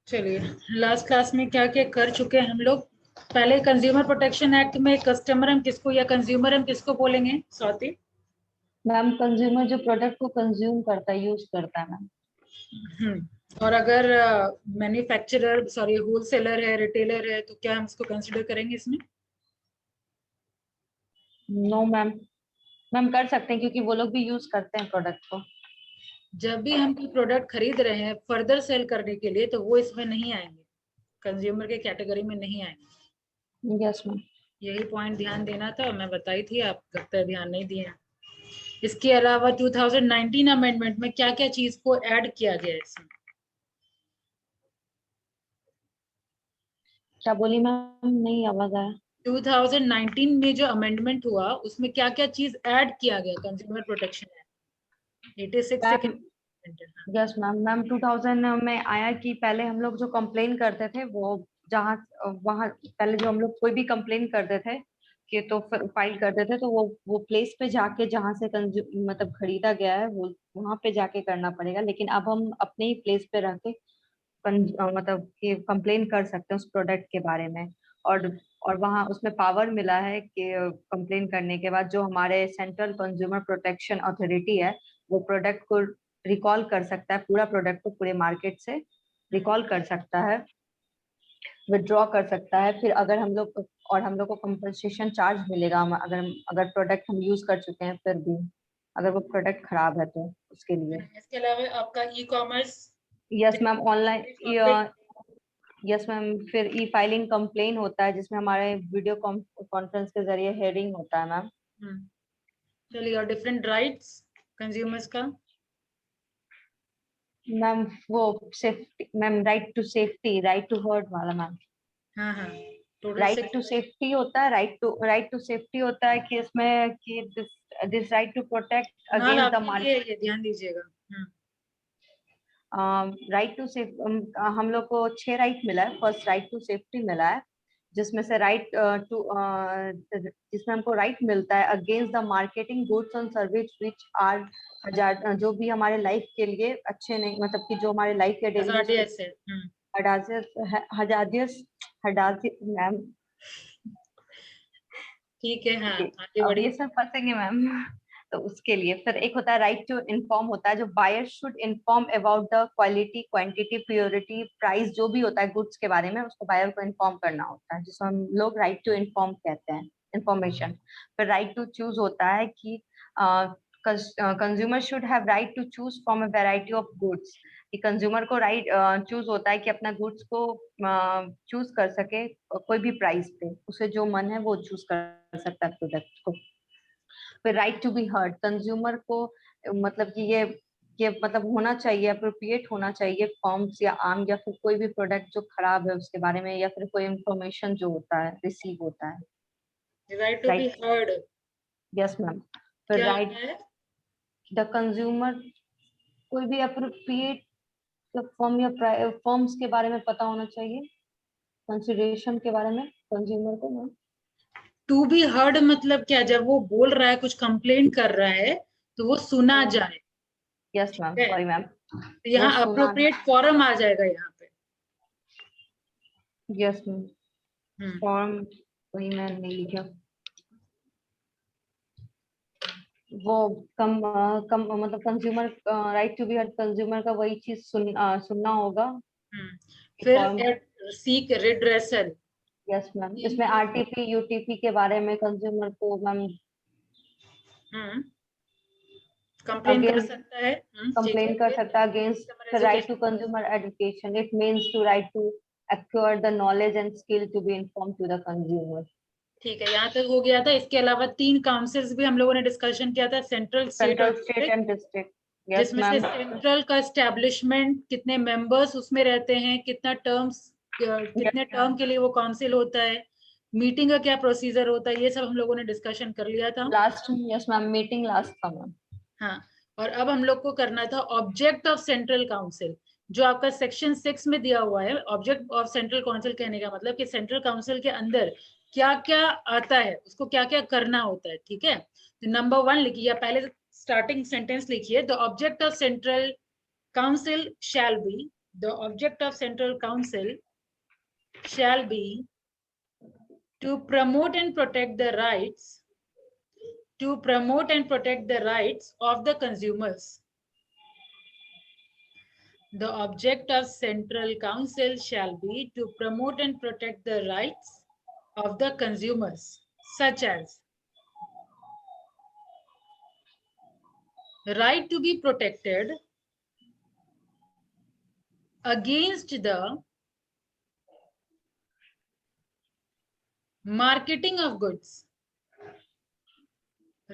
चलिए, last class में क्या क्या कर चुके हैं हम लोग। पहले कंज्यूमर प्रोटेक्शन एक्ट में कस्टमर हम किसको या कंज्यूमर हम किसको बोलेंगे स्वाति? मैम कंज्यूमर जो प्रोडक्ट को कंज्यूम करता है, यूज करता है मैम। और अगर मैन्युफैक्चरर सॉरी होलसेलर है, रिटेलर है, तो क्या हम इसको कंसिडर करेंगे इसमें? No ma'am. मैम कर सकते हैं क्योंकि वो लोग भी यूज करते हैं प्रोडक्ट को। जब भी हम कोई प्रोडक्ट खरीद रहे हैं फर्दर सेल करने के लिए, तो वो इसमें नहीं आएंगे, कंज्यूमर के कैटेगरी में नहीं आएंगे। Yes ma'am. यही पॉइंट ध्यान देना था, मैं बताई थी, आप लगता है ध्यान नहीं दिए। इसके अलावा 2019 अमेंडमेंट में क्या क्या चीज को ऐड किया गया है इसमें? क्या बोली मैम? नहीं आवाज आया। 2019 में जो अमेंडमेंट हुआ उसमें क्या क्या चीज ऐड किया गया consumer protection act 86 ma'am second? Yes ma'am. Ma'am 2000 में आया कि पहले हम लोग जो कंप्लेन करते थे वो जहाँ वहाँ पहले जो हम लोग कोई भी कंप्लेन करते थे कि तो फाइल करते थे तो वो प्लेस पे जाके जहाँ से मतलब खरीदा गया है वो वहां पे जाके करना पड़ेगा। लेकिन अब हम अपने ही प्लेस पे रह के मतलब कि कंप्लेन कर सकते हैं उस प्रोडक्ट के बारे में। और और वहाँ उसमें पावर मिला है कि कंप्लेन करने के बाद जो हमारे सेंट्रल कंज्यूमर प्रोटेक्शन अथॉरिटी है वो प्रोडक्ट को रिकॉल कर सकता है, पूरा प्रोडक्ट को पूरे मार्केट से रिकॉल कर सकता है, विड्रॉ कर सकता है। फिर अगर हम लोग और हम लोग को कंपनसेशन चार्ज मिलेगा अगर प्रोडक्ट हम यूज कर चुके हैं फिर भी अगर वो प्रोडक्ट खराब है तो उसके लिए। इसके अलावा आपका e commerce? Yes ma'am. Online yes ma'am. फिर ई फाइलिंग कंप्लेन होता है जिसमें हमारे वीडियो कॉन्फ्रेंस के जरिए हेयरिंग होता है मैम। चलिए, और डिफरेंट राइट्स कंज्यूमर्स का? मैम वो safety ma'am, right to safety, right to heard वाला मैम। हाँ हाँ, टोटल राइट 6। टू सेफ्टी होता है, राइट टू सेफ्टी होता है कि इसमें कि दिस राइट टू प्रोटेक्ट नाल अगेंस्ट द आपके लिए ये ध्यान दीजिएगा। Right to safe. हम लोग को 6 राइट मिला है। फर्स्ट राइट टू सेफ्टी मिला है जिसमें से जिसमें हमको राइट मिलता है against the marketing goods and service which are जो भी हमारे लाइफ के लिए अच्छे नहीं, मतलब कि जो हमारे लाइफ के डेली यूज हजार्डियस है। हजाजियस हजाजियस मैम। ठीक है, हाँ, ये आगे अब ये बढ़िए। सब फंसेंगे मैम। तो उसके लिए फिर एक होता है राइट टू इन्फॉर्म होता है जो buyer should inform about the quality, quantity, purity, price जो भी होता है गुड्स के बारे में उसको बायर को इन्फॉर्म करना होता है जिसको हम लोग राइट टू इन्फॉर्म कहते हैं, इंफॉर्मेशन। फिर राइट टू चूज होता है कि consumer should have right to choose from a variety of goods. कि कंज्यूमर को राइट चूज होता है कि अपना गुड्स को चूज कर सके कोई भी प्राइस पे, उसे जो मन है वो चूज कर सकता है प्रोडक्ट को। फिर right to be heard, consumer को मतलब कि ये मतलब होना चाहिए, अप्रोप्रिएट होना चाहिए फॉर्म्स या आम या फिर कोई भी प्रोडक्ट जो खराब है उसके बारे में या फिर कोई इंफॉर्मेशन जो होता है रिसीव होता है। Right to be right. Heard yes ma'am. फिर क्या राइट होता है? द कंज्यूमर, कोई भी अप्रोप्रिएट फॉर्म या फॉर्म्स के बारे में पता होना चाहिए, कंसिडरेशन के बारे में कंज्यूमर को मैम। टू बी हर्ड मतलब क्या? जब वो बोल रहा है, कुछ कंप्लेन कर रहा है, तो वो सुना जाए। यस ठीक मैम, है, सॉरी मैम। तो वो यहाँ सुना। अप्रोप्रिएट फॉरम आ जाएगा यहाँ पे। Yes ma'am. हम्म फॉर्म वही मैम नहीं लिखा। वो कम मतलब consumer right to be heard, consumer का वही चीज सुनना होगा। फॉर्म। फिर सीक रिड्रेसल। Yes ma'am. इसमें आरटीपी यूटीपी के बारे में कंज्यूमर को मैम कंप्लेन कर अगेंस्ट सकता है। ठीक है, कंप्लेन कर फिर सकता है against customer the right to education. Consumer education. It means to right to acquire the knowledge and skill to be informed to the consumer. ठीक है, यहाँ तक हो गया था। इसके अलावा 3 काउंसिल्स भी हम लोगों ने डिस्कशन किया था, सेंट्रल, स्टेट और Central, state district. and district. Yes जिसमें से ma'am. सेंट्रल का एस्टेब्लिशमेंट, कितने मेंबर्स उसमें रहते हैं, कितना टर्म्स, Yes कितने ma'am. टर्म के लिए वो काउंसिल होता है, मीटिंग का क्या प्रोसीजर होता है, ये सब हम लोगों ने डिस्कशन कर लिया था। Last, yes ma'am, meeting last था ma'am. हाँ, और अब हम लोग को करना था ऑब्जेक्ट ऑफ सेंट्रल काउंसिल, जो आपका सेक्शन 6 में दिया हुआ है। ऑब्जेक्ट ऑफ सेंट्रल काउंसिल कहने का मतलब कि सेंट्रल काउंसिल के अंदर क्या क्या आता है, उसको क्या क्या करना होता है। ठीक है, तो नंबर 1 लिखिए, या पहले स्टार्टिंग सेंटेंस लिखिए, the object of central council shall be, the object of Central Council shall be to promote and protect the rights of the consumers. The object of Central Council shall be to promote and protect the rights of the consumers, such as the right to be protected against the marketing of goods.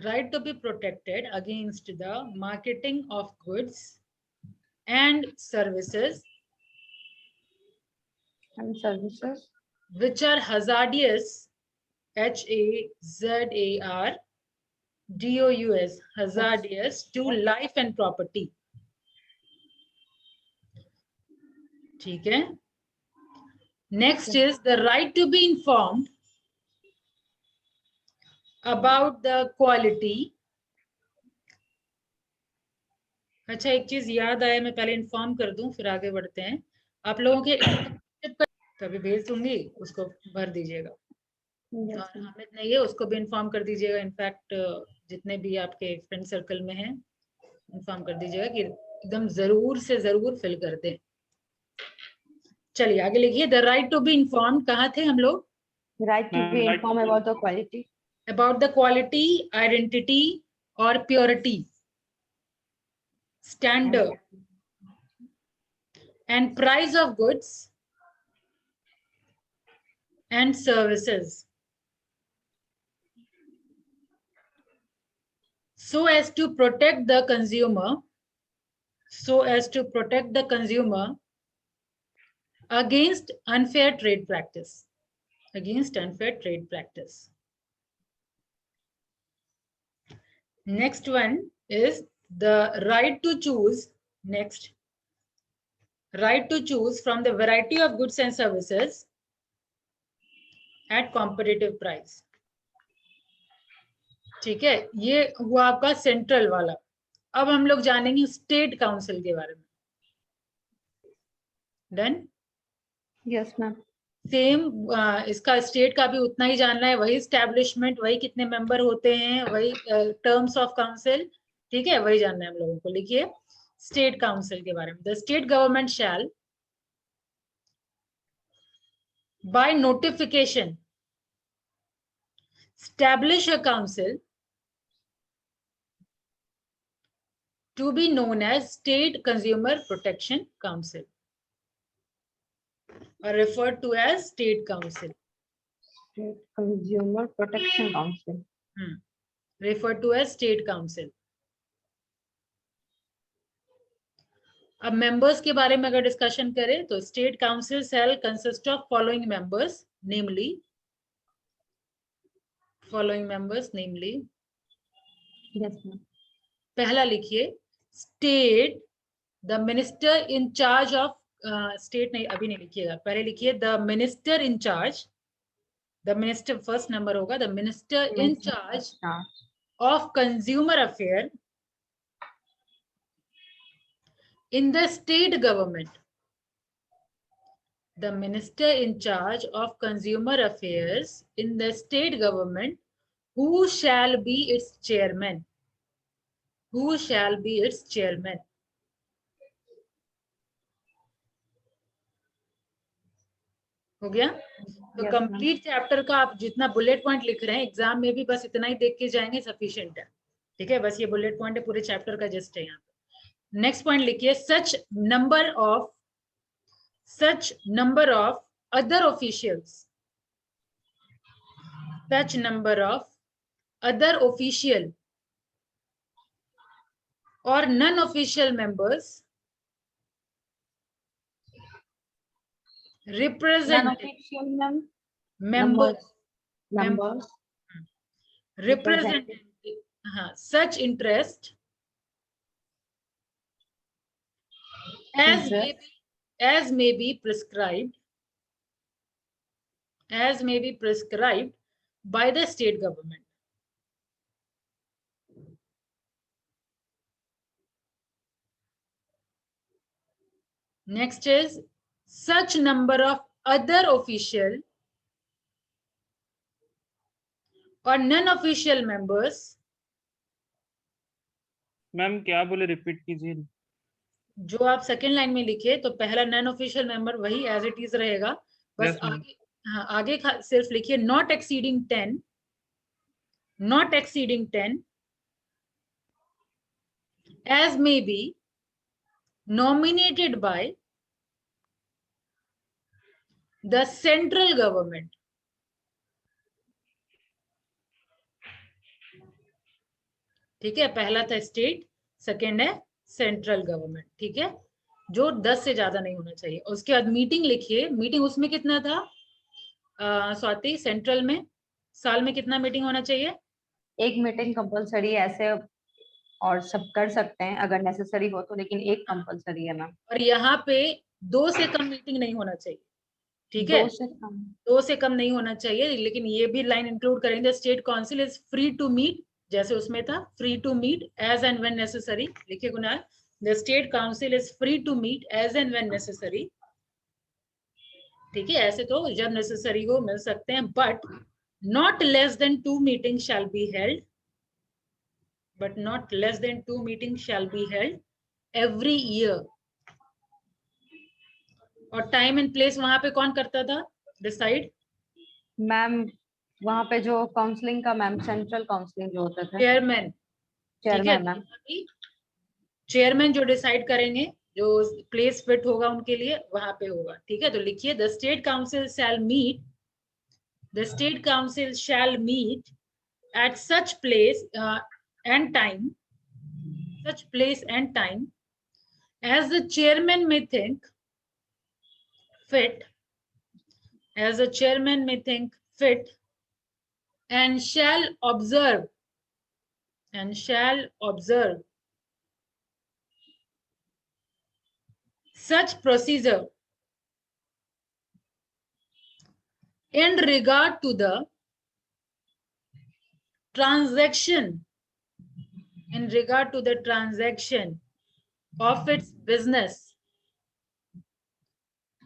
Right to be protected against the marketing of goods and services which are hazardous, HAZARDOUS, hazardous to life and property. ठीक है. Next is the right to be informed about the quality. अच्छा, एक चीज याद आया, मैं पहले inform कर दूं फिर आगे बढ़ते हैं. आप लोगों के तभी भेज दूंगी, उसको भर दीजिएगा. और हामिद नहीं है, उसको भी इन्फॉर्म कर दीजिएगा. इनफैक्ट जितने भी आपके फ्रेंड सर्कल में हैं इन्फॉर्म कर दीजिएगा कि एकदम जरूर से जरूर फिल कर दें. चलिए आगे लिखिए. The right to be inform, कहाँ थे हम लोग? Right to be inform about the quality, identity और purity, standard and price of goods and services, so as to protect the consumer against unfair trade practice. Next one is the right to choose. Next, right to choose from the variety of goods and services at competitive price. ठीक है, ये हुआ आपका central वाला. अब हम लोग जानेंगे स्टेट काउंसिल के बारे में. डन? Yes ma'am. सेम इसका स्टेट का भी उतना ही जानना है. वही स्टैब्लिशमेंट, वही कितने मेंबर होते हैं, वही टर्म्स ऑफ काउंसिल. ठीक है, वही जानना है हम लोगों को. लिखिए स्टेट काउंसिल के बारे में. The state government shell by notification establish a council to be known as State Consumer Protection Council, or referred to as State Council. State Consumer Protection Council. Referred to as State Council. अब members के बारे में अगर discussion करें तो state council shall consist of following members, namely Yes ma'am. पहला लिखिए state, the minister in charge of, state नहीं अभी नहीं लिखिएगा, पहले लिखिए the minister in charge. The minister first number होगा. The minister in charge of consumer affair in the state government. The minister in charge of consumer affairs in the state government, who shall be its chairman. Who shall be its chairman. हो गया? तो complete chapter का आप जितना bullet point लिख रहे हैं exam में भी बस इतना ही देख के जाएंगे, सफिशिएंट है. ठीक है, बस ये बुलेट पॉइंट है, पूरे चैप्टर का जस्ट है यहाँ पे. नेक्स्ट पॉइंट लिखिए such number of other officials, such number of other official or non-official members represent represent such interest as may be prescribed by the state government. Next is such number of other official or non-official members. Ma'am क्या बोले, repeat कीजिए। जो आप second line में लिखे तो पहला non official member वही एज इट इज रहेगा, बस Yes, ma'am. आगे, हाँ आगे सिर्फ लिखिए not exceeding 10, not exceeding 10 as may be nominated by the central government. ठीक है, पहला था स्टेट, सेकेंड है सेंट्रल गवर्नमेंट। ठीक है, जो 10 से ज्यादा नहीं होना चाहिए। उसके बाद मीटिंग लिखिए, मीटिंग उसमें कितना था स्वाति, सेंट्रल में साल में कितना मीटिंग होना चाहिए? एक मीटिंग कंपलसरी ऐसे, और सब कर सकते हैं अगर नेसेसरी हो तो, लेकिन एक कंपलसरी है मैम। और यहाँ पे 2 से कम मीटिंग नहीं होना चाहिए। ठीक है, 2 से कम। 2 से कम नहीं होना चाहिए, लेकिन ये भी लाइन इंक्लूड करेंगे, state council is free to meet, जैसे उसमें था free to meet as and when necessary. लिखिए Kunal, the state council is free to meet as and when necessary. ठीक है, ऐसे तो जब नेसेसरी हो मिल सकते हैं, but not less than 2 meeting shall be held, but not less than 2 meetings shall be held every year. और टाइम एंड प्लेस वहां पे कौन करता था डिसाइड? मैम वहाँ पे जो काउंसलिंग का मैम, सेंट्रल काउंसलिंग जो होता था, चेयरमैन। ठीक है, चेयरमैन मैम। चेयरमैन जो डिसाइड करेंगे, जो प्लेस फिट होगा उनके लिए वहां पे होगा। ठीक है, तो लिखिए the state council shall meet, the state council shall meet at such place and time, such place and time as the chairman may think fit, as the chairman may think fit, and shall observe, and shall observe such procedure in regard to the transaction, in regard to the transaction of its business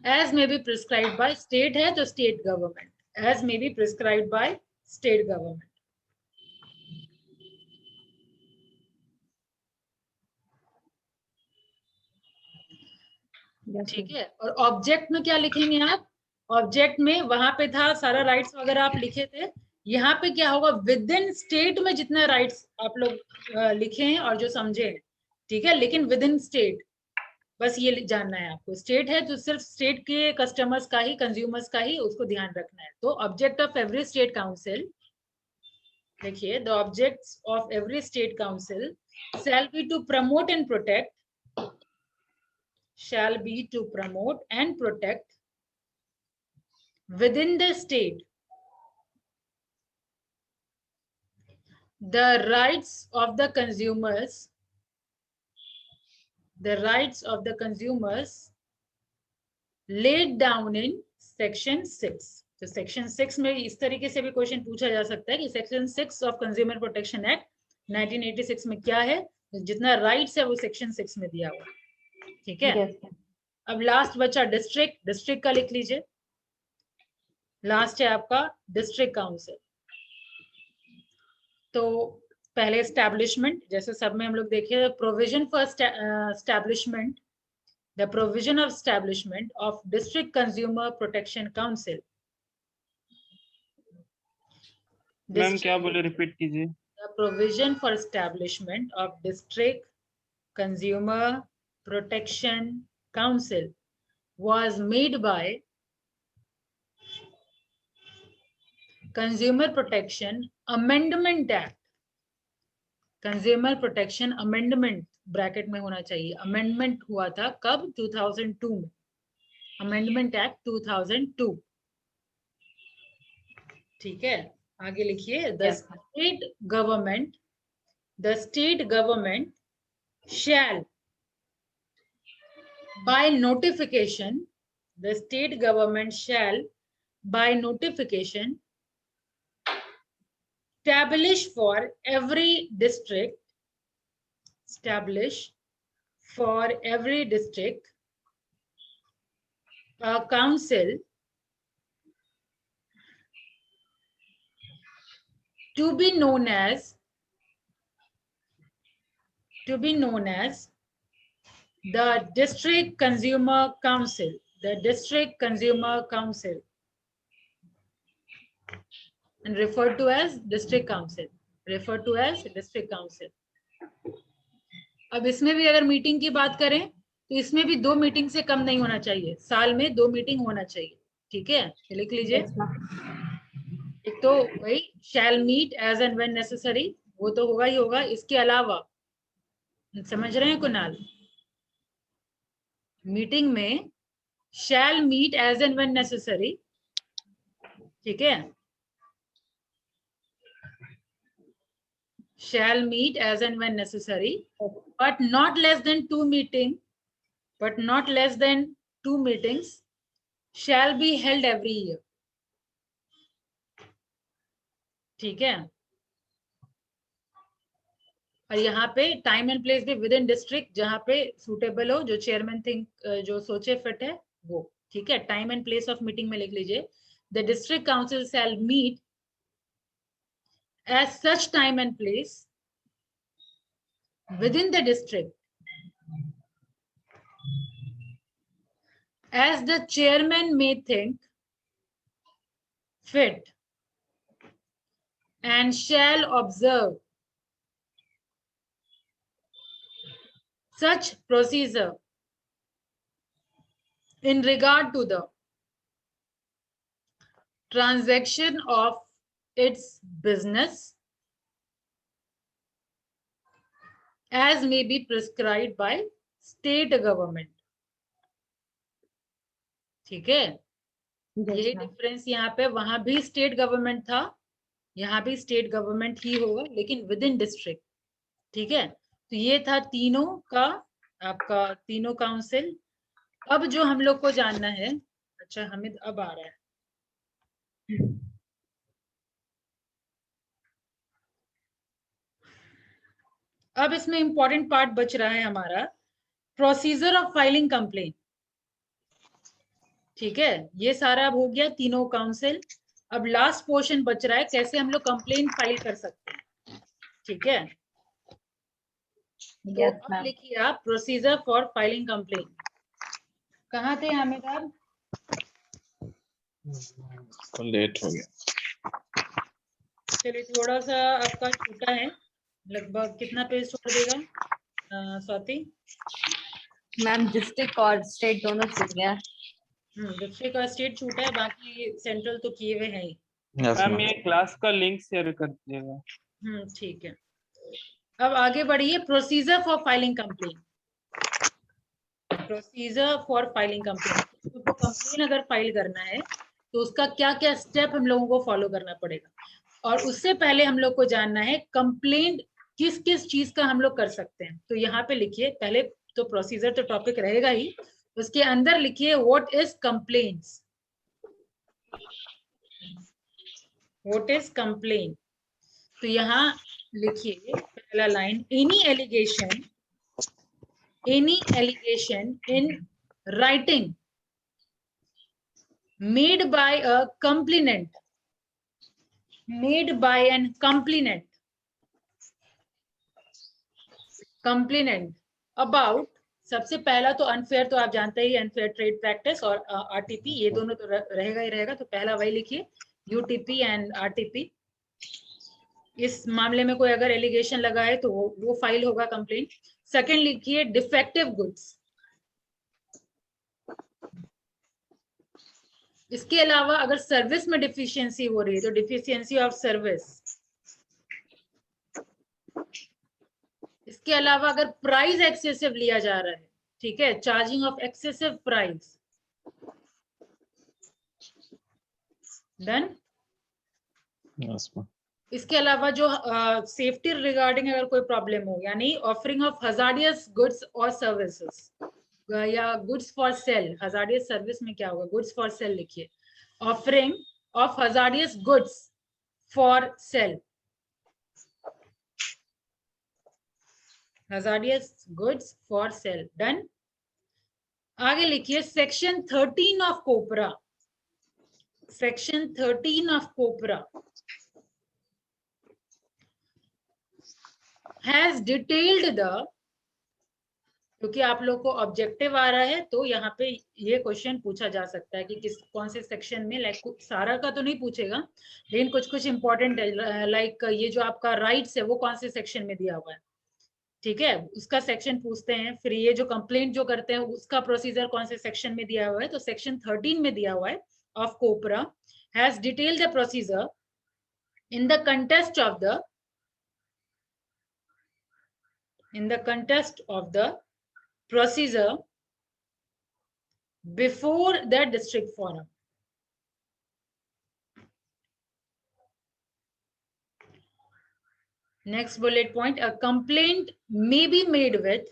as may be prescribed by state है तो state government, as may be prescribed by state government. ठीक है, और object में क्या लिखेंगे आप? Object में वहां पे था सारा राइट्स वगैरह आप लिखे थे, यहाँ पे क्या होगा, विद इन स्टेट में जितना राइट्स आप लोग लिखे हैं और जो समझे हैं। ठीक है, लेकिन विद इन स्टेट, बस ये जानना है आपको, स्टेट है तो सिर्फ स्टेट के कस्टमर्स का ही, कंज्यूमर्स का ही उसको ध्यान रखना है। तो object of every state council, देखिए the objects of every state council shall be to promote and protect, shall be to promote and protect within the state the rights of the consumers, the rights of the consumers laid down in section 6. तो section 6 में इस तरीके से भी question पूछा जा सकता है कि section 6 of consumer protection act 1986 में क्या है, जितना राइट्स है वो सेक्शन 6 में दिया हुआ है। ठीक है, अब लास्ट बचा डिस्ट्रिक्ट, डिस्ट्रिक्ट का लिख लीजिए, लास्ट है आपका डिस्ट्रिक्ट काउंसिल। तो पहले एस्टैब्लिशमेंट, जैसे सब में हम लोग देखे, provision for establishment, the provision of establishment of district consumer protection council. Ma'am क्या बोले, रिपीट कीजिए। The provision for establishment of district consumer protection council was made by Consumer Protection Amendment Act, consumer protection amendment bracket में होना चाहिए, amendment हुआ था कब? 2002 में, अमेंडमेंट एक्ट 2002। ठीक है, आगे लिखिए, the state government, the state government shell by notification, the state government shall by notification establish for every district, establish for every district a council to be known as the District Consumer Council. The District Consumer Council, and referred to as District Council. Referred to as District Council. अब इसमें भी अगर meeting की बात करें तो इसमें भी 2 मीटिंग से कम नहीं होना चाहिए, साल में 2 मीटिंग होना चाहिए. ठीक है, लिख लीजिए. Yes, ma'am. एक तो वही shall meet as and when necessary, वो तो होगा ही होगा. इसके अलावा समझ रहे हैं कुणाल, मीटिंग में shall meet as and when necessary. ठीक है, shall meet as and when necessary, but not less than 2 meetings shall be held every year. ठीक है, और यहाँ पे टाइम एंड प्लेस भी विद इन डिस्ट्रिक्ट, जहाँ पे सुटेबल हो, जो चेयरमैन जो सोचे फिट है वो. ठीक है, time and place of meeting में लिख लीजिए, the district council shall meet as such time and place within the district as the chairman may think fit, and shall observe such procedure in regard to the transaction of its business as may be prescribed by state government. ठीक है, ये difference यहाँ पे, वहां भी state government था, यहाँ भी स्टेट गवर्नमेंट ही होगा, लेकिन विद इन डिस्ट्रिक्ट. ठीक है, तो ये था तीनों का आपका, तीनों काउंसिल. अब जो हम लोग को जानना है, अच्छा हामिद अब आ रहा है. अब इसमें इंपॉर्टेंट पार्ट बच रहा है हमारा, प्रोसीजर ऑफ फाइलिंग कंप्लेन. ठीक है, ये सारा अब हो गया तीनों काउंसिल. अब लास्ट पोर्शन बच रहा है, कैसे हम लोग कंप्लेन फाइल कर सकते हैं. ठीक है, तो अब लिखिए आप प्रोसीजर फॉर फाइलिंग कंप्लेन. कहाँ थे हामिद आप? लेट हो गया. चलिए, थोड़ा सा आपका छोटा है, लगभग कितना पेज छोड़ देगा स्वाति? मैम डिस्ट्रिक्ट और स्टेट दोनों छूट गया. डिस्ट्रिक्ट और स्टेट छूटा है, बाकी सेंट्रल तो किए हुए हैं ही. मैम ये क्लास का लिंक शेयर कर दीजिएगा. ठीक है, अब आगे बढ़िए. Procedure for filing complain. Procedure for filing complain, तो कंप्लेन अगर फाइल करना है तो उसका क्या क्या स्टेप हम लोगों को फॉलो करना पड़ेगा. और उससे पहले हम लोग को जानना है कंप्लेंट किस किस चीज का हम लोग कर सकते हैं. तो यहाँ पे लिखिए, पहले तो प्रोसीजर तो टॉपिक रहेगा ही, उसके अंदर लिखिए what is complaints. What is complain. तो यहाँ लिखिए पहला line, any allegation in writing made by an complainant about, सबसे पहला तो अनफेयर, तो आप जानते ही अनफेयर ट्रेड प्रैक्टिस और आरटीपी, ये दोनों तो रहेगा ही रहेगा. तो पहला वही लिखिए, यूटीपी एंड आरटीपी. इस मामले में कोई अगर एलिगेशन लगा है तो वो फाइल होगा कंप्लेन. सेकंड लिखिए डिफेक्टिव गुड्स. इसके अलावा अगर सर्विस में डिफिशियंसी हो रही है तो डिफिशियंसी ऑफ सर्विस. इसके अलावा अगर प्राइस एक्सेसिव लिया जा रहा है, ठीक है, charging of excessive price. Done. इसके अलावा जो सेफ्टी रिगार्डिंग अगर कोई प्रॉब्लम हो, यानी ऑफरिंग ऑफ हजार्डियस गुड्स और सर्विसेज, या goods for sale. Hazardous service में क्या होगा, गुड्स फॉर सेल लिखिए. Offering of hazardous goods for sale. hazardous goods for sale. Done. आगे लिखिए section 13 of COPRA, section 13 of COPRA has detailed the, क्योंकि आप लोग को ऑब्जेक्टिव आ रहा है तो यहाँ पे ये क्वेश्चन पूछा जा सकता है कि किस कौन से सेक्शन में, लाइक सारा का तो नहीं पूछेगा लेकिन कुछ कुछ इंपॉर्टेंट है, लाइक ये जो आपका राइट्स है वो कौन से सेक्शन में दिया हुआ है, ठीक है, उसका सेक्शन पूछते हैं। फिर ये जो कंप्लेंट जो करते हैं उसका प्रोसीजर कौन से सेक्शन में दिया हुआ है, तो सेक्शन 13 में दिया हुआ है of COPRA has detailed the procedure in the context of the, in the context of the procedure before the district forum. Next bullet point, a complaint may be made with,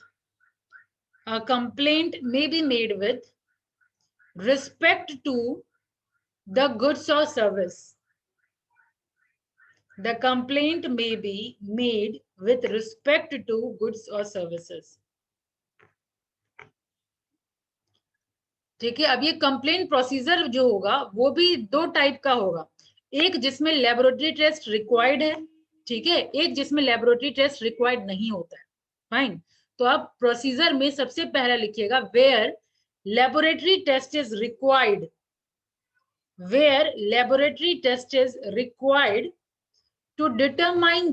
a complaint may be made with respect to the goods or service. The complaint may be made with respect to goods or services. ठीक है, अब ये complaint procedure जो होगा वो भी दो type का होगा, एक जिसमें लेबोरेटरी टेस्ट रिक्वायर्ड है, ठीक है, एक जिसमें लेबोरेटरी टेस्ट रिक्वायर्ड नहीं होता है। फाइन, तो आप प्रोसीजर में सबसे पहला लिखिएगा where laboratory test is required, where laboratory test is required to determine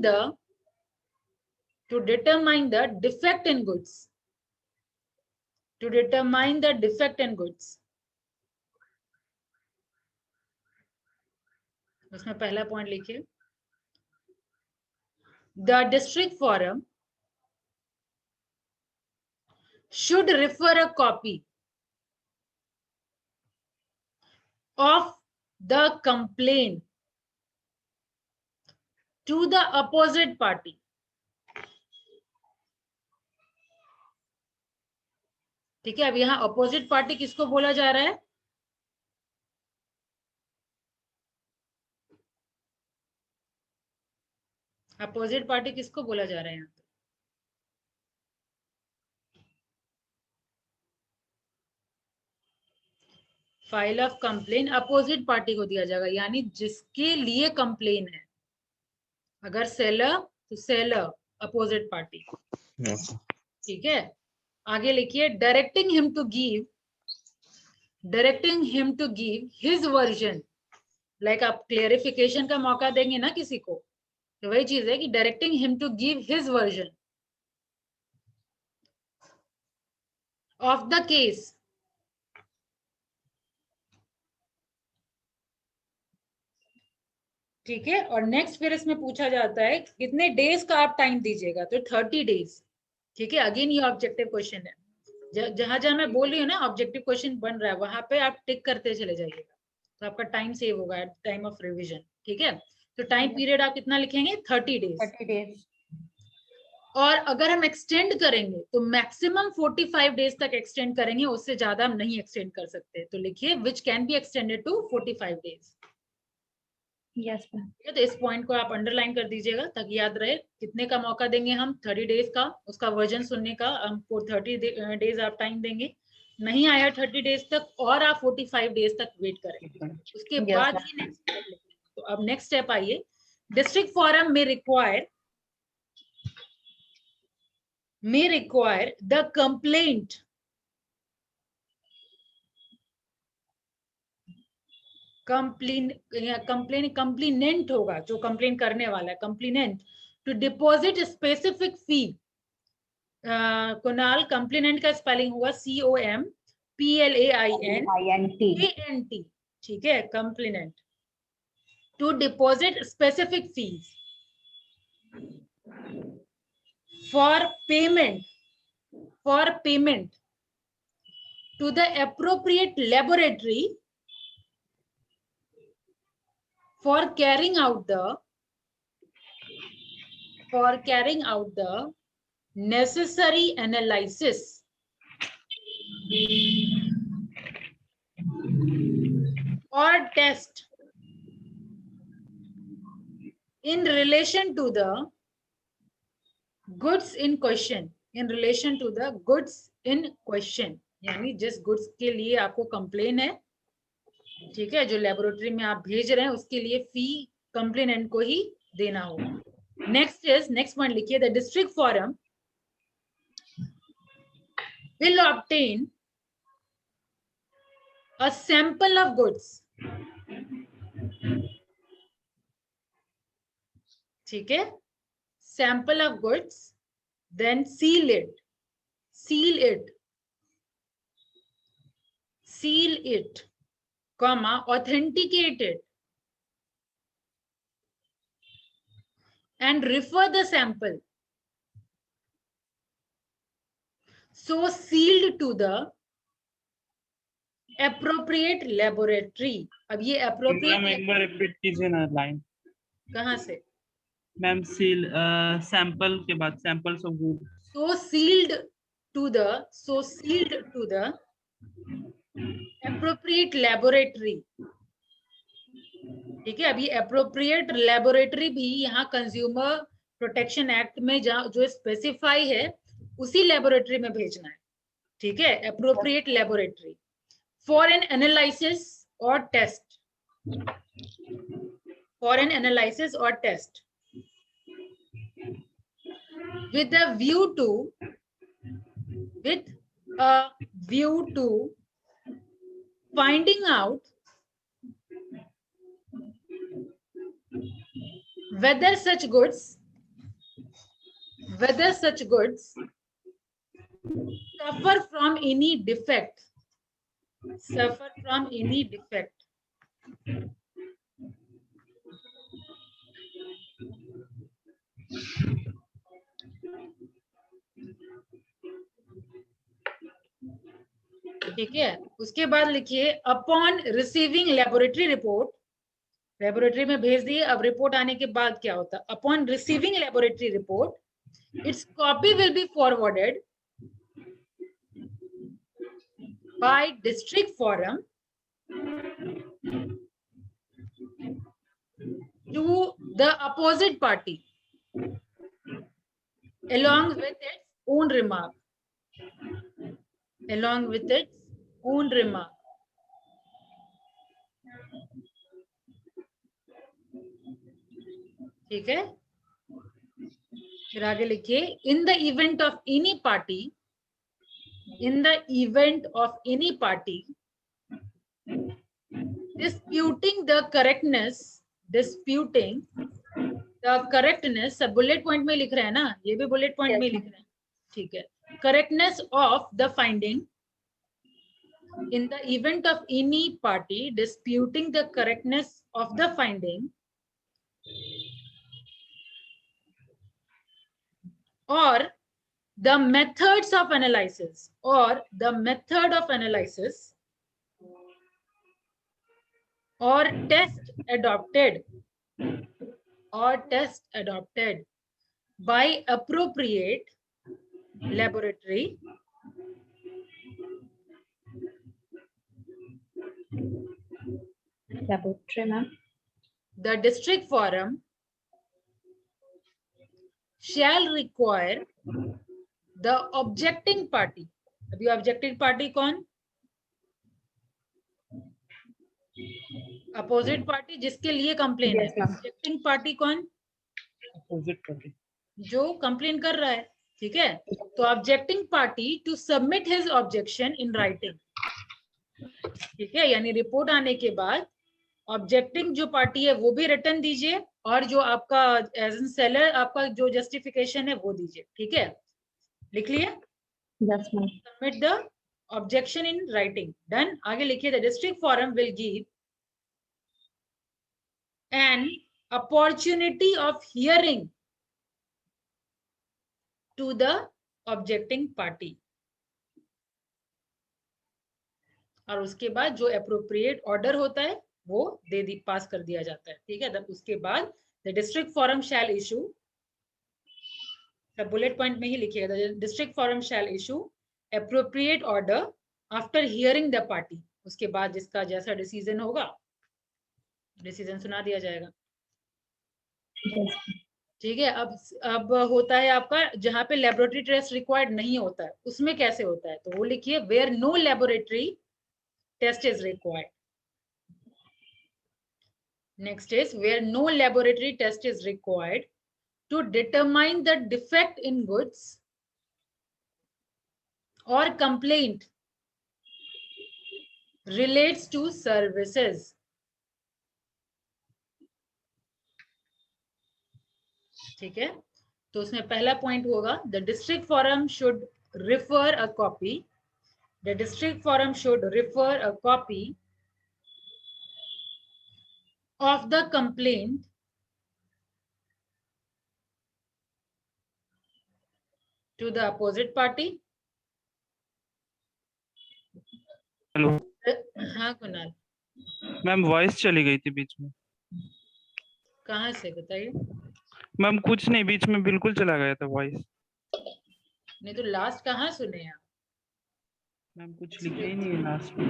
the defect in goods, to determine the defect in goods. उसमें पहला पॉइंट लिखिए, the district forum should refer a copy of the complaint to the opposite party. ठीक है, अब यहाँ opposite party किसको बोला जा रहा है, अपोजिट पार्टी किसको बोला जा रहा है यहाँ पे, file of complain opposite party को दिया जाएगा, यानी जिसके लिए कंप्लेन है, अगर सेलर तो सेलर अपोजिट पार्टी, ठीक है। आगे लिखिए directing him to give his version, like आप क्लेरिफिकेशन का मौका देंगे ना किसी को, तो वही चीज है कि directing him to give his version of the case, ठीक है। और नेक्स्ट फिर इसमें पूछा जाता है कितने डेज का आप टाइम दीजिएगा, तो 30 डेज, ठीक है। अगेन ये ऑब्जेक्टिव क्वेश्चन है, जहां जहां मैं बोल रही हूँ ना ऑब्जेक्टिव क्वेश्चन बन रहा है वहां पे आप टिक करते चले जाइएगा, तो आपका टाइम सेव होगा एट टाइम ऑफ रिवीजन, ठीक है। तो टाइम पीरियड आप कितना लिखेंगे, 30 डेज। 30 डेज। और अगर हम एक्सटेंड करेंगे तो मैक्सिमम 45 डेज तक एक्सटेंड करेंगे, उससे ज्यादा हम नहीं एक्सटेंड कर सकते, तो लिखिए which can be extended to 45 days. Yes ma'am. तो इस पॉइंट को आप अंडरलाइन कर दीजिएगा ताकि याद रहे कितने का मौका देंगे हम, 30 डेज का, उसका वर्जन सुनने का हमको 30 डेज आप टाइम देंगे, नहीं आया 30 डेज तक और आप 45 डेज तक वेट करेंगे, उसके बाद ही नेक्स्ट स्टेप लेंगे। तो अब नेक्स्ट स्टेप आइए, डिस्ट्रिक्ट फोरम में रिक्वायर द कंप्लेंट कंप्लेनेंट होगा, जो कंप्लेन करने वाला है, complainant to deposit specific fee. Kunal, complainant का स्पेलिंग हुआ COMPLAINANT, ठीक है, complainant to deposit specific fees for payment to the appropriate laboratory for carrying out the necessary analysis or test in relation to the goods in question, यानी जिस goods के लिए आपको complain है, ठीक है, जो लेबोरेटरी में आप भेज रहे हैं उसके लिए फी कंप्लेनेंट को ही देना होगा। नेक्स्ट पॉइंट लिखिए, the district forum will obtain a sample of goods, ठीक है, sample of goods, then seal it, comma, authenticate it and refer the sample so sealed to the appropriate laboratory। अब ये ma'am appropriate एक बार repeat कीजिए ना line. कहाँ से? Ma'am seal sample के बाद samples of good. so sealed to the appropriate laboratory, ठीक है। अभी appropriate laboratory भी यहाँ कंज्यूमर प्रोटेक्शन एक्ट में जो स्पेसिफाई है उसी लेबोरेटरी में भेजना है, ठीक है। appropriate laboratory for an analysis or test, with a view to finding out whether such goods suffer from any defect, ठीक है। उसके बाद लिखिए, upon receiving laboratory report, laboratory में भेज दिए, अब रिपोर्ट आने के बाद क्या होता है? Upon receiving laboratory report, its copy will be forwarded by district forum to the opposite party along with its own remark, ठीक है। फिर आगे लिखिए, in the event of any party disputing the correctness, सब बुलेट पॉइंट में लिख रहे हैं ना, ये भी बुलेट पॉइंट में लिख रहे हैं, ठीक है। correctness of the finding, in the event of any party disputing the correctness of the finding or the methods of analysis, or test adopted by appropriate laboratory ma'am, the district forum shall require the objecting party। अभी objecting party कौन? Opposite party जिसके लिए complain है। Objecting party कौन? Opposite party, जो complain कर रहा है, ठीक है। तो objecting party to submit his objection in writing, ठीक है। यानी रिपोर्ट आने के बाद ऑब्जेक्टिंग जो पार्टी है वो भी रिटर्न दीजिए, और जो आपका एज एन सेलर आपका जो जस्टिफिकेशन है वो दीजिए, ठीक है। लिख लिए? Yes ma'am. Submit the objection in writing, done. आगे लिखिए, the district forum will give an opportunity of hearing to the objecting party, और उसके बाद जो एप्रोप्रिएट ऑर्डर होता है वो पास कर दिया जाता है, ठीक है। तब उसके बाद the district forum shall issue, सब बुलेट पॉइंट में ही लिखिएगा, the district forum shall issue appropriate order after hearing the party. उसके बाद जिसका जैसा डिसीजन होगा, डिसीजन सुना दिया जाएगा, ठीक है। अब होता है आपका जहां पे लेबोरेटरी टेस्ट रिक्वायर्ड नहीं होता है, उसमें कैसे होता है, तो वो लिखिए where no laboratory test is required. Next is where no laboratory test is required to determine the defect in goods or complaint relates to services। ठीक है, तो उसमें पहला पॉइंट होगा the district forum should refer a copy, the district forum should refer a copy of the complaint to the opposite party। Hello हाँ Kunal, ma'am, voice चली गई थी बीच में। कहाँ से बताइए। मैम कुछ नहीं, बीच में बिल्कुल चला गया था वॉइस। नहीं तो लास्ट कहाँ सुने आप। मैम कुछ लिखे ही नहीं है लास्ट में।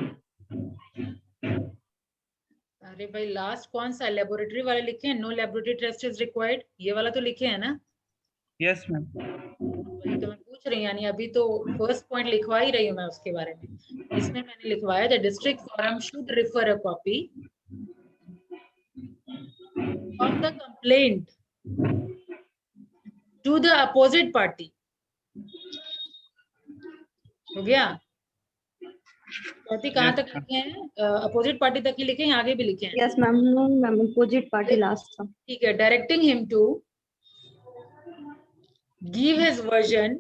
अरे भाई लास्ट कौन सा लेबोरेटरी वाले लिखे हैं, no laboratory test is required, ये वाला तो लिखे हैं ना। Yes ma'am. वही तो मैं पूछ रही हूँ, यानी अभी तो फर्स्ट पॉइंट लिखवा ही रही हूँ मैं उसके बारे में। इसमें मैंने लिखवाया the district forum should refer a copy of the complaint to the opposite party. हो गया। कहाँ तक लिखे हैं, अपोजिट पार्टी तक ही लिखे हैं, आगे भी लिखे हैं। Yes ma'am, ma'am opposite party last था। ठीक है, directing him to give his version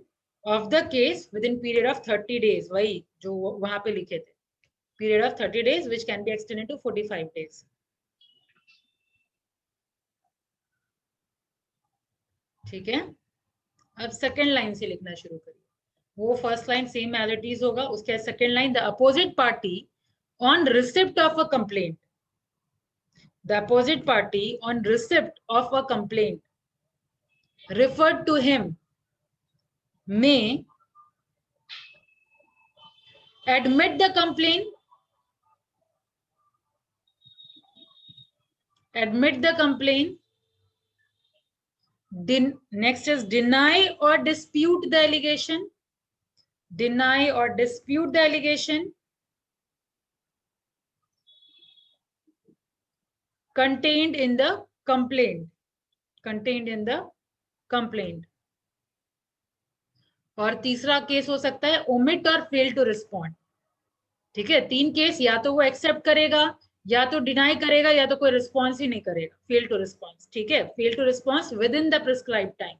of the case within period of 30 days, वही जो वहां पे लिखे थे, period of 30 days which can be extended to 45 days। ठीक है, अब सेकेंड लाइन से लिखना शुरू करिए। वो first line same as it is होगा, उसके second line the opposite party on receipt of a complaint, the opposite party on receipt of a complaint referred to him may admit the complaint, next is deny or dispute the allegation, deny or dispute the allegation contained in the complaint, contained in the complaint। और तीसरा case हो सकता है omit और fail to respond। ठीक है, तीन case, या तो वो एक्सेप्ट करेगा, या तो डिनाई करेगा, या तो कोई रिस्पॉन्स ही नहीं करेगा, फेल टू रिस्पॉन्स। ठीक है, fail to response within the prescribe time.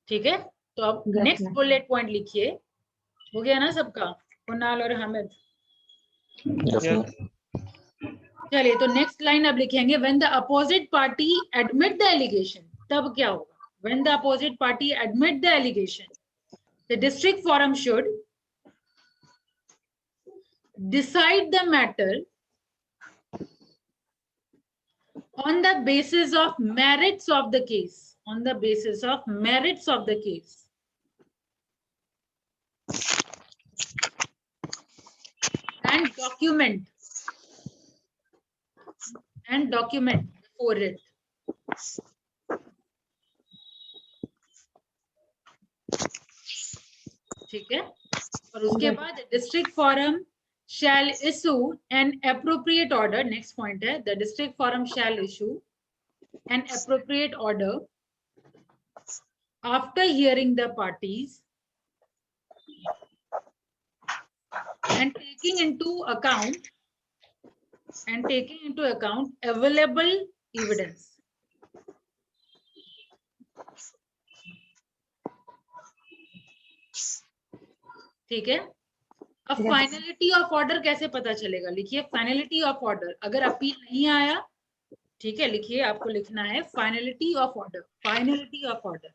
ठीक है, तो अब नेक्स्ट बुलेट पॉइंट लिखिए। हो गया ना सबका, कुणाल और हामिद। चलिए, तो नेक्स्ट लाइन अब लिखेंगे when the opposite party admit the allegation. तब क्या होगा, when the opposite party admit the allegation the district forum should decide the matter on the basis of merits of the case, on the basis of merits of the case, and document before it। ठीक है, और उसके बाद district forum shall issue an appropriate order। next point है the district forum shall issue an appropriate order after hearing the parties and taking into account available evidence। ठीक है, अब finality of order कैसे पता चलेगा, लिखिए फाइनलिटी ऑफ ऑर्डर। अगर appeal नहीं आया, ठीक है, लिखिए, आपको लिखना है finality of order, finality of order.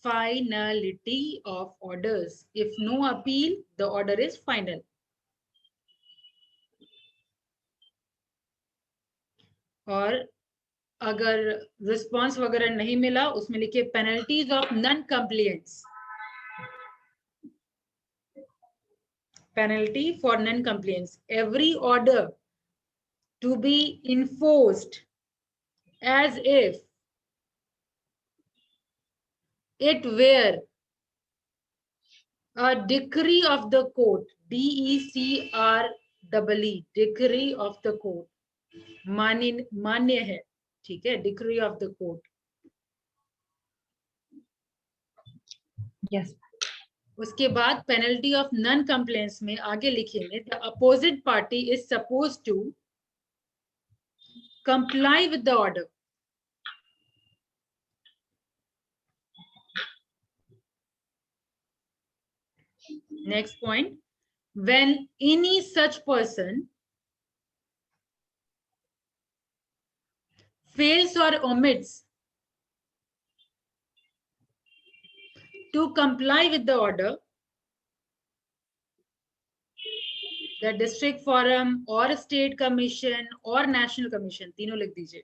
Finality of orders, if no appeal the order is final. और अगर रिस्पांस वगैरह नहीं मिला, उसमें लिखिए penalties of non compliance. penalty for non-compliance. Every order to be enforced as if it were a decree of the court, DECREE, decree of the court, मान्य है, ठीक है, decree of the court. Yes. उसके बाद penalty of non compliance में आगे लिखेंगे the opposite party is suppose to comply with the order. Next point, when any such person fails or omits to comply with the order, the district forum or state commission or national commission, तीनों लिख दीजिए,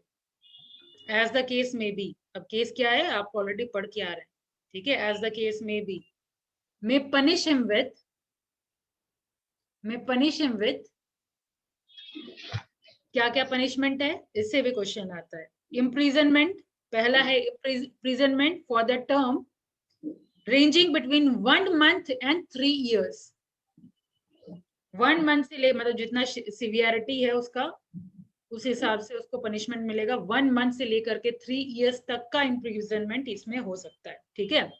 as the case may be. अब case क्या है आप already पढ़ के आ रहे हैं, ठीक है. as the case may be, may punish him with क्या क्या पनिशमेंट है, इससे भी क्वेश्चन आता है. इम्प्रिजनमेंट, पहला है imprisonment for the term ranging between 1 month and 3 years. 1 month से ले, मतलब जितना सिवियरिटी है उसका, उस हिसाब से उसको पनिशमेंट मिलेगा. 1 month से लेकर के 3 years तक का इम्प्रिजनमेंट इसमें हो सकता है, ठीक है.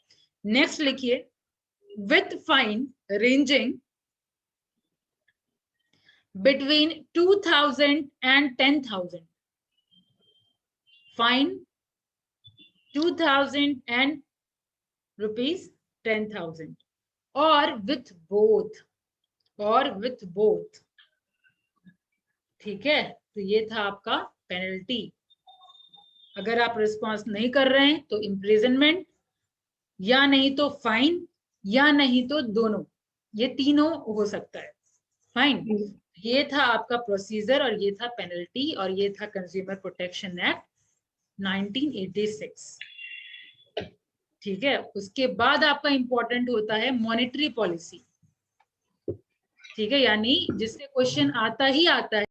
नेक्स्ट लिखिए, with fine ranging between 2,000 and 10,000. Fine 2,000 and rupees 10,000, or with both, ठीक है. तो ये था आपका पेनल्टी. अगर आप रिस्पॉन्स नहीं कर रहे हैं तो इम्प्रिजनमेंट, या नहीं तो फाइन, या नहीं तो दोनों, ये तीनों हो सकता है. फाइन, ये था आपका प्रोसीजर और ये था पेनल्टी और ये था कंज्यूमर प्रोटेक्शन एक्ट 1986, ठीक है. उसके बाद आपका इंपॉर्टेंट होता है मॉनेटरी पॉलिसी, ठीक है, यानी जिससे क्वेश्चन आता ही आता है.